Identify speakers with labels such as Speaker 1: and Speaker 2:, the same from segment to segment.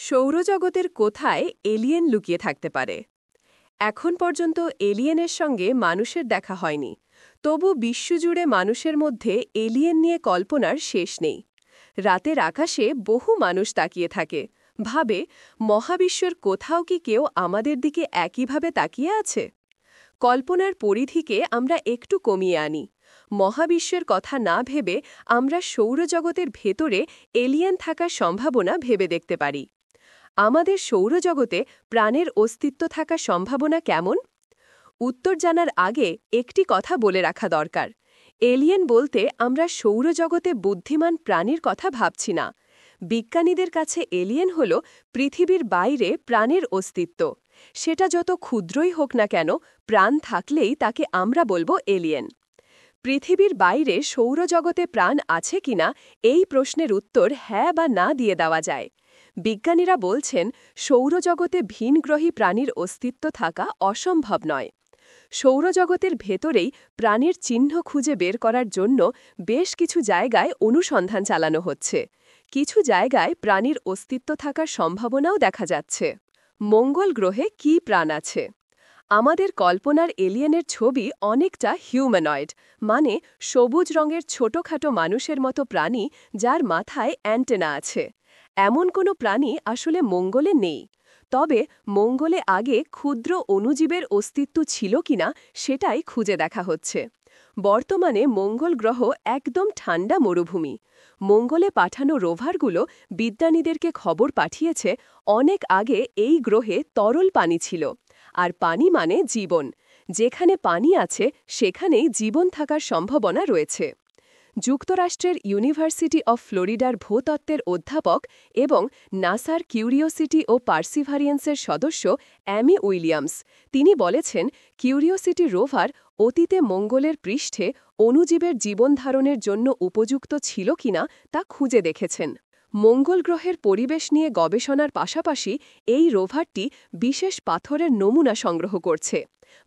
Speaker 1: সৌরজগতের কোথায় এলিয়েন লুকিয়ে থাকতে পারে? এখন পর্যন্ত এলিয়েনের সঙ্গে মানুষের দেখা হয়নি, তবু বিশ্বজুড়ে মানুষের মধ্যে এলিয়েন নিয়ে কল্পনার শেষ নেই। রাতের আকাশে বহু মানুষ তাকিয়ে থাকে, ভাবে মহাবিশ্বের কোথাও কি কেউ আমাদের দিকে একইভাবে তাকিয়ে আছে। কল্পনার পরিধিকে আমরা একটু কমিয়ে আনি। মহাবিশ্বের কথা না ভেবে আমরা সৌরজগতের ভেতরে এলিয়েন থাকার সম্ভাবনা ভেবে দেখতে পারি। আমাদের সৌরজগতে প্রাণের অস্তিত্ব থাকার সম্ভাবনা কেমন? উত্তর জানার আগে একটি কথা বলে রাখা দরকার। এলিয়েন বলতে আমরা সৌরজগতে বুদ্ধিমান প্রাণীর কথা ভাবছি না। বিজ্ঞানীদের কাছে এলিয়েন হল পৃথিবীর বাইরে প্রাণের অস্তিত্ব। সেটা যত ক্ষুদ্রই হোক না কেন, প্রাণ থাকলেই তাকে আমরা বলবো এলিয়েন। পৃথিবীর বাইরে সৌরজগতে প্রাণ আছে কিনা এই প্রশ্নের উত্তর হ্যাঁ বা না দিয়ে দেওয়া যায়। বিজ্ঞানীরা বলছেন সৌরজগতে ভিনগ্রহী প্রাণীর অস্তিত্ব থাকা অসম্ভব নয়। সৌরজগতের ভেতরেই প্রাণীর চিহ্ন খুঁজে বের করার জন্য বেশ কিছু জায়গায় অনুসন্ধান চালানো হচ্ছে। কিছু জায়গায় প্রাণীর অস্তিত্ব থাকার সম্ভাবনাও দেখা যাচ্ছে। মঙ্গল গ্রহে কী প্রাণ আছে? আমাদের কল্পনার এলিয়েনের ছবি অনেকটা হিউম্যানয়েড, মানে সবুজ রঙের ছোটখাটো মানুষের মতো প্রাণী যার মাথায় অ্যান্টেনা আছে। এমন কোনো প্রাণী আসলে মঙ্গলে নেই। তবে মঙ্গলে আগে ক্ষুদ্র অণুজীবের অস্তিত্ব ছিল কিনা সেটাই খুঁজে দেখা হচ্ছে। বর্তমানে মঙ্গল গ্রহ একদম ঠান্ডা মরুভূমি। মঙ্গলে পাঠানো রোভারগুলো বিজ্ঞানীদেরকে খবর পাঠিয়েছে অনেক আগে এই গ্রহে তরল পানি ছিল। আর পানি মানে জীবন। যেখানে পানি আছে সেখানেই জীবন থাকার সম্ভাবনা রয়েছে। যুক্তরাষ্ট্রের ইউনিভার্সিটি অফ ফ্লোরিডার ভূতত্ত্বের অধ্যাপক এবং নাসার কিউরিওসিটি ও পার্সিভারিয়েন্সের সদস্য অ্যামি উইলিয়ামস, তিনি বলেছেন কিউরিওসিটি রোভার অতীতে মঙ্গলের পৃষ্ঠে অণুজীবের জীবনধারণের জন্য উপযুক্ত ছিল কিনা তা খুঁজে দেখেছেন। মঙ্গল গ্রহের পরিবেশ নিয়ে গবেষণার পাশাপাশি এই রোভারটি বিশেষ পাথরের নমুনা সংগ্রহ করছে।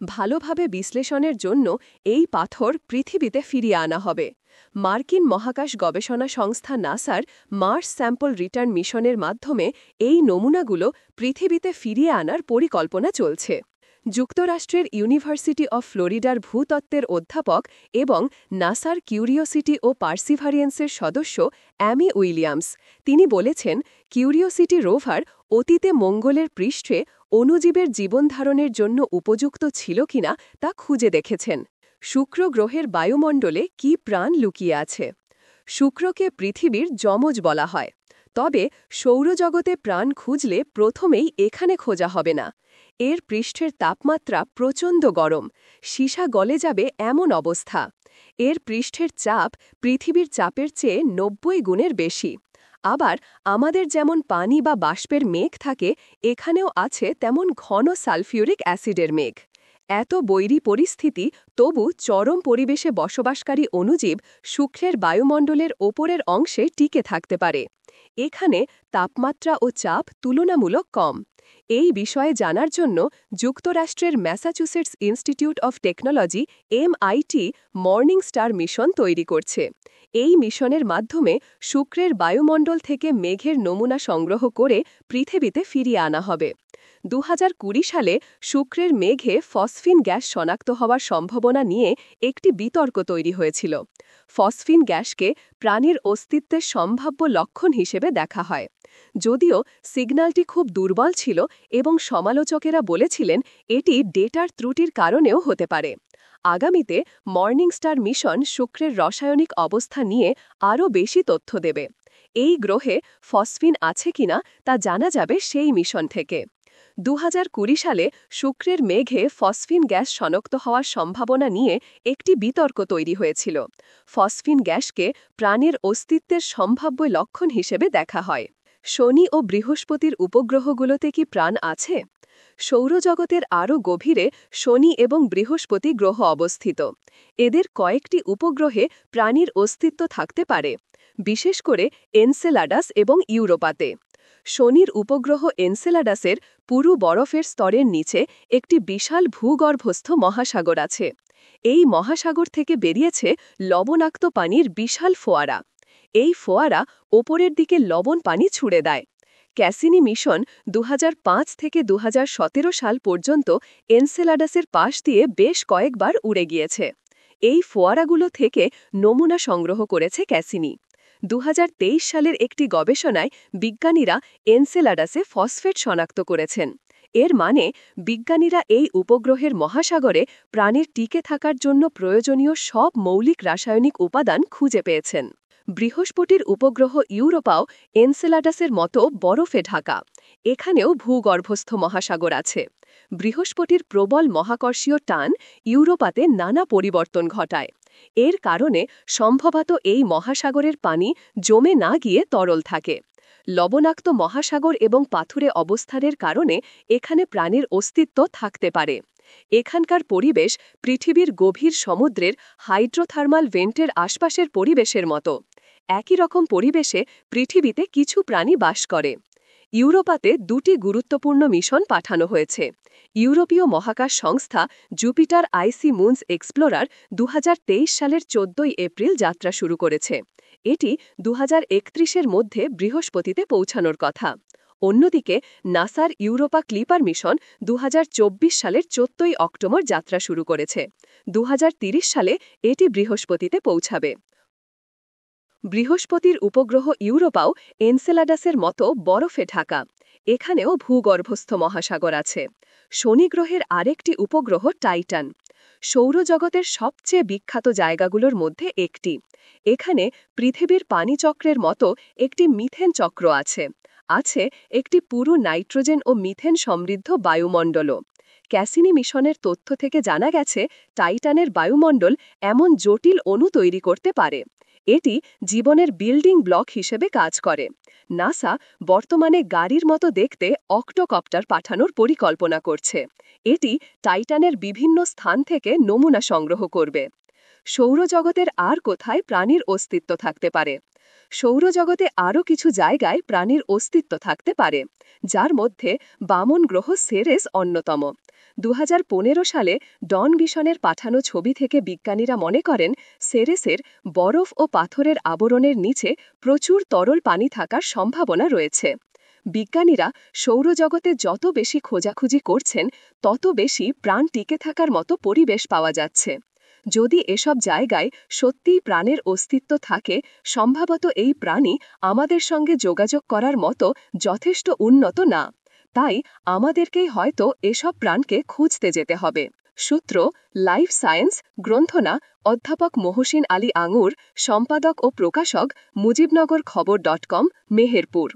Speaker 1: ভালোভাবে বিশ্লেষণের জন্য এই পাথর পৃথিবীতে ফিরিয়ে আনা হবে। মার্কিন মহাকাশ গবেষণা সংস্থা নাসার মার্স স্যাম্পল রিটার্ন মিশনের মাধ্যমে এই নমুনাগুলো পৃথিবীতে ফিরিয়ে আনার পরিকল্পনা চলছে। যুক্তরাষ্ট্রের ইউনিভার্সিটি অফ ফ্লোরিডার ভূতত্ত্বের অধ্যাপক এবং নাসার কিউরিওসিটি ও পার্সিভারিয়েন্সের সদস্য অ্যামি উইলিয়ামস, তিনি বলেছেন কিউরিওসিটি রোভার অতীতে মঙ্গলের পৃষ্ঠে অণুজীবের জীবনধারণের জন্য উপযুক্ত ছিল কিনা তা খুঁজে দেখেছেন। শুক্র গ্রহের বায়ুমণ্ডলে কী প্রাণ লুকিয়ে আছে? শুক্রকে পৃথিবীর যমজ বলা হয়। তবে সৌরজগতে প্রাণ খুঁজলে প্রথমেই এখানে খোঁজা হবে না। এর পৃষ্ঠের তাপমাত্রা প্রচণ্ড গরম, সীসা গলে যাবে এমন অবস্থা। এর পৃষ্ঠের চাপ পৃথিবীর চাপের চেয়ে ৯০ গুণের বেশি। আবার আমাদের যেমন পানি বা বাষ্পের মেঘ থাকে, এখানেও আছে তেমন ঘন সালফিউরিক অ্যাসিডের মেঘ। এত বৈরী পরিস্থিতি, তবু চরম পরিবেশে বসবাসকারী অণুজীব শুক্রের বায়ুমণ্ডলের ওপরের অংশে টিকে থাকতে পারে। এখানে তাপমাত্রা ও চাপ তুলনামূলক কম। এই বিষয়ে জানার জন্য যুক্তরাষ্ট্রের Massachusetts institute of technology MIT morning star mission তৈরি করছে। এই মিশনের মাধ্যমে শুক্রের বায়ুমণ্ডল থেকে মেঘের নমুনা সংগ্রহ করে পৃথিবীতে ফিরিয়ে আনা হবে। ২০২০ সালে শুক্রের মেঘে ফসফিন গ্যাস শনাক্ত হওয়ার সম্ভাবনা নিয়ে একটি বিতর্ক তৈরি হয়েছিল। ফসফিন গ্যাসকে প্রাণীর অস্তিত্বের সম্ভাব্য লক্ষণ হিসেবে দেখা হয়। যদিও সিগন্যালটি খুব দুর্বল ছিল এবং সমালোচকেরা বলেছিলেন এটি ডেটার ত্রুটির কারণেও হতে পারে। আগামীতে মর্নিং স্টার মিশন শুক্রের রাসায়নিক অবস্থা নিয়ে আরও বেশি তথ্য দেবে। এই গ্রহে ফসফিন আছে কিনা তা জানা যাবে সেই মিশন থেকে। ২০২০ সালে শুক্রের মেঘে ফসফিন গ্যাস শনাক্ত হওয়ার সম্ভাবনা নিয়ে একটি বিতর্ক তৈরি হয়েছিল। ফসফিন গ্যাসকে প্রাণীর অস্তিত্বের সম্ভাব্য লক্ষণ হিসেবে দেখা হয়। শনি ও বৃহস্পতির উপগ্রহগুলোতে কি প্রাণ আছে? সৌরজগতের আরও গভীরে শনি এবং বৃহস্পতি গ্রহ অবস্থিত। এদের কয়েকটি উপগ্রহে প্রাণীর অস্তিত্ব থাকতে পারে, বিশেষ করে এনসেলাডাস এবং ইউরোপাতে। শনির উপগ্রহ এনসেলাডাসের পুরু বরফের স্তরের নিচে একটি বিশাল ভূগর্ভস্থ মহাসাগর আছে। এই মহাসাগর থেকে বেরিয়েছে লবণাক্ত পানির বিশাল ফোয়ারা। এই ফোয়ারা ওপরের দিকে লবণ পানি ছুড়ে দেয়। ক্যাসিনি মিশন 2005 থেকে 2017 সাল পর্যন্ত এনসেলাডাসের পাশ দিয়ে বেশ কয়েকবার উড়ে গিয়েছে। এই ফোয়ারাগুলো থেকে নমুনা সংগ্রহ করেছে ক্যাসিনি। 2023 সালের একটি গবেষণায় বিজ্ঞানীরা এনসেলাডাসে ফসফেট শনাক্ত করেছেন। এর মানে বিজ্ঞানীরা এই উপগ্রহের মহাসাগরে প্রাণীর টিকে থাকার জন্য প্রয়োজনীয় সব মৌলিক রাসায়নিক উপাদান খুঁজে পেয়েছেন। বৃহস্পতির উপগ্রহ ইউরোপাও এনসেলাডাসের মতো বরফে ঢাকা। এখানেও ভূগর্ভস্থ মহাসাগর আছে। বৃহস্পতির প্রবল মহাকর্ষীয় টান ইউরোপাতে নানা পরিবর্তন ঘটায়। এর কারণে সম্ভবত এই মহাসাগরের পানি জমে না গিয়ে তরল থাকে। লবণাক্ত মহাসাগর এবং পাথুরে অবস্থানের কারণে এখানে প্রাণীর অস্তিত্ব থাকতে পারে। এখানকার পরিবেশ পৃথিবীর গভীর সমুদ্রের হাইড্রোথার্মাল ভেন্টের আশপাশের পরিবেশের মতো। একই রকম পরিবেশে পৃথিবীতে কিছু প্রাণী বাস করে। ইউরোপাতে 2টি গুরুত্বপূর্ণ মিশন পাঠানো হয়েছে। ইউরোপীয় মহাকাশ সংস্থা জুপিটার আইসি মুনস এক্সপ্লোরার 2023 সালের 14 এপ্রিল যাত্রা শুরু করেছে। এটি 2031-এর মধ্যে বৃহস্পতিতে পৌঁছানোর কথা। অন্যদিকে নাসার ইউরোপা ক্লিপার মিশন 2024 সালের 14 অক্টোবর যাত্রা শুরু করেছে। 2030 সালে এটি বৃহস্পতিতে পৌঁছাবে। বৃহস্পতির উপগ্রহ ইউরোপাও এনসেলাডাসের মতো বরফে ঢাকা। এখানেও ভূগর্ভস্থ মহাসাগর আছে। শনি গ্রহের আরেকটি উপগ্রহ টাইটান সৌরজগতের সবচেয়ে বিখ্যাত জায়গাগুলোর মধ্যে একটি। এখানে পৃথিবীর পানিচক্রের মতো একটি মিথেন চক্র আছে। একটি পুরো নাইট্রোজেন ও মিথেন সমৃদ্ধ বায়ুমণ্ডলও। ক্যাসিনি মিশনের তথ্য থেকে জানা গেছে টাইটানের বায়ুমণ্ডল এমন জটিল অণু তৈরি করতে পারে। এটি জীবনের বিল্ডিং ব্লক হিসেবে কাজ করে। নাসা বর্তমানে গাড়ির মতো দেখতে অক্টোকপ্টার পাঠানোর পরিকল্পনা করছে। এটি টাইটানের বিভিন্ন স্থান থেকে নমুনা সংগ্রহ করবে। সৌরজগতের আর কোথায় প্রাণীর অস্তিত্ব থাকতে পারে? সৌরজগতে আরও কিছু জায়গায় প্রাণীর অস্তিত্ব থাকতে পারে, যার মধ্যে বামন গ্রহ সেরেস অন্যতম। 2015 সালে ডন মিশনের পাঠানো ছবি থেকে বিজ্ঞানীরা মনে করেন সেরেসের বরফ ও পাথরের আবরণের নিচে প্রচুর তরল পানি থাকার সম্ভাবনা রয়েছে। বিজ্ঞানীরা সৌরজগতে যত বেশি খোঁজাখুঁজি করছেন, তত বেশি প্রাণ টিকে থাকার মতো পরিবেশ পাওয়া যাচ্ছে। যদি এসব জায়গায় সত্যিই প্রাণের অস্তিত্ব থাকে, সম্ভবত এই প্রাণী আমাদের সঙ্গে যোগাযোগ করার মতো যথেষ্ট উন্নত না। তাই আমাদেরকেই হয়তো এসব প্রাণকে খুঁজতে যেতে হবে। সূত্র লাইফ সায়েন্স গ্রন্থনা অধ্যাপক মহসিন আলী আঙুর, সম্পাদক ও প্রকাশক মুজিবনগর খবর.com, মেহেরপুর।